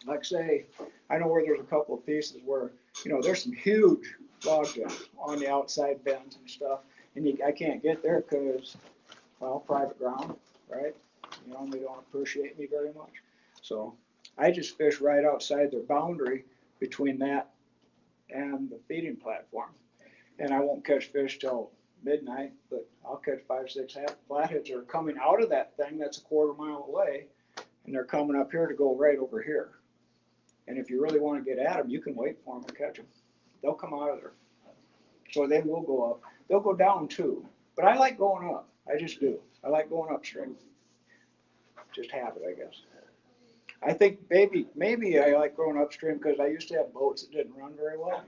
Like say, I know where there's a couple of pieces where, there's some huge log jams on the outside bends and stuff, and I can't get there because, well, private ground, right? And they don't appreciate me very much. So I just fish right outside their boundary between that and the feeding platform. And I won't catch fish till midnight, but I'll catch 5, 6 flatheads that are coming out of that thing that's a quarter mile away, and they're coming up here to go right over here. And if you really want to get at them, you can wait for them and catch them. They'll come out of there. So they will go up. They'll go down too. But I like going up. I just do. I like going upstream. Just habit, I guess. I think maybe I like going upstream because I used to have boats that didn't run very well.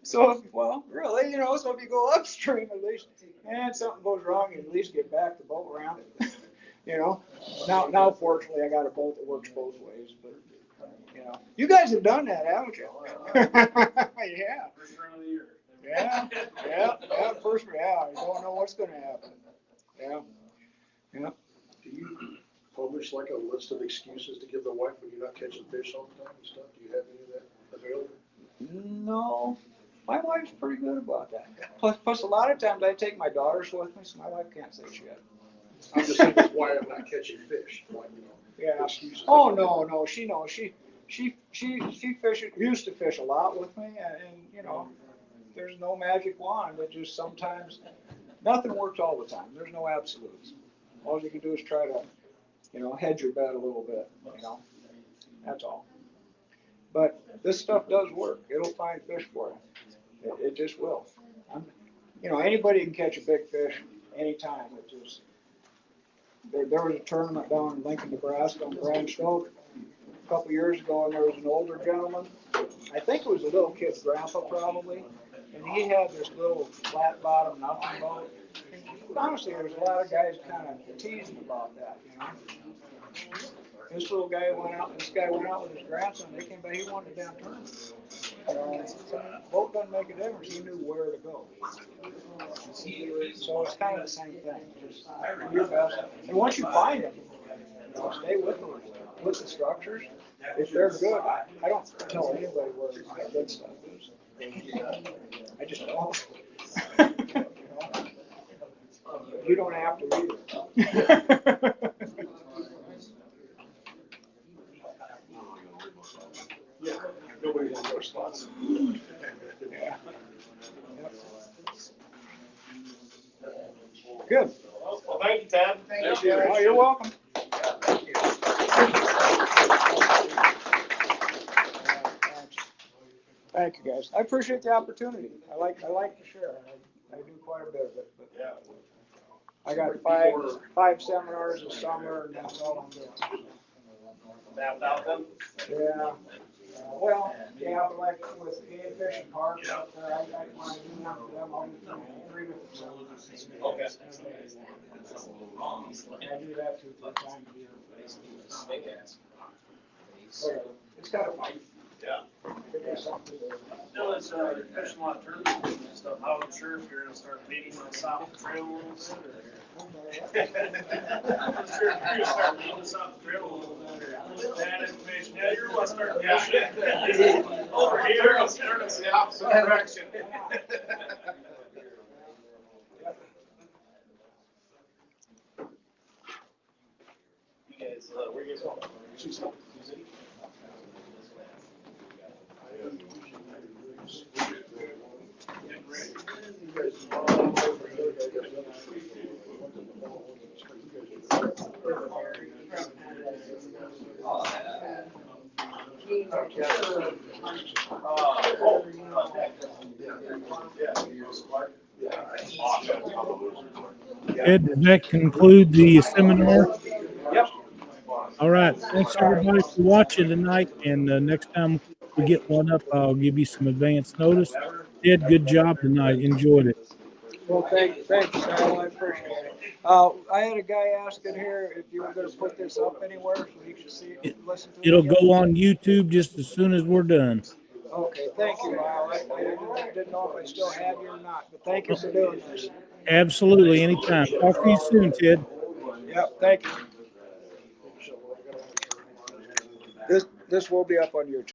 So, well, really, so if you go upstream at least, and something goes wrong, you at least get back the boat around it. Now fortunately I got a boat that works both ways, but you guys have done that, haven't you? Yeah. First round of the year. Yeah, first, you don't know what's gonna happen. Yeah. Do you publish like a list of excuses to give the wife when you're not catching fish all the time and stuff? Do you have any of that available? No, my wife's pretty good about that. Plus a lot of times I take my daughters with me, so my wife can't say shit. I'm just saying that's why I'm not catching fish, Yeah. excuses. Oh, no, she knows. She used to fish a lot with me, and there's no magic wand. It just sometimes, nothing works all the time. There's no absolutes. All you can do is try to, hedge your bet a little bit, that's all. But this stuff does work. It'll find fish for you. It just will. Anybody can catch a big fish anytime. There was a tournament down in Lincoln, Nebraska on Grand Stoke a couple years ago, and there was an older gentleman. I think it was a little kid's grandpa probably, and he had this little flat bottom nothing boat. And honestly, there's a lot of guys kind of teasing about that, This guy went out with his grandson. They came back. He won the damn tournament. Boat doesn't make a difference. He knew where to go. So it's kind of the same thing. Just do your best. And once you find them, stay with them, with the structures. If they're good, I don't tell anybody where the good stuff is. I just don't. You don't have to either. Yeah, nobody wants our spots. Yeah. Good. Well, thank you, Ted. Thank you. Oh, you're welcome. Thank you, guys. I appreciate the opportunity. I like to share. I do quite a bit of it, but I got five seminars this summer, and that's all I'm doing. Tapped out then? Yeah. Well, yeah, but like with the fishing parks up there, I want to do one for them, I'll do three different sizes. Okay. I do that 2 or 3 times a year. Big ass. But it's kind of fun. Yeah. It is something to do. No, it's, they're fishing a lot of turtles and stuff. I wasn't sure if you're gonna start beating us off the trail a little bit or. I wasn't sure if you're gonna start beating us off the trail a little bit or. Bad information. Yeah, you're gonna start fishing. Over here, I'll start us the opposite direction. You guys, where you guys going? Ed, does that conclude the seminar? Yep. All right. Thanks everybody for watching tonight. And next time we get one up, I'll give you some advance notice. Ed, good job tonight. Enjoyed it. Well, thanks, Sal, I appreciate it. I had a guy asking here if you were gonna put this up anywhere so he could see it, listen to it. It'll go on YouTube just as soon as we're done. Okay, thank you, Al. I didn't know if I still have you or not, but thank you for doing this. Absolutely. Anytime. Talk to you soon, Ted. Yep, thank you. This will be up on YouTube.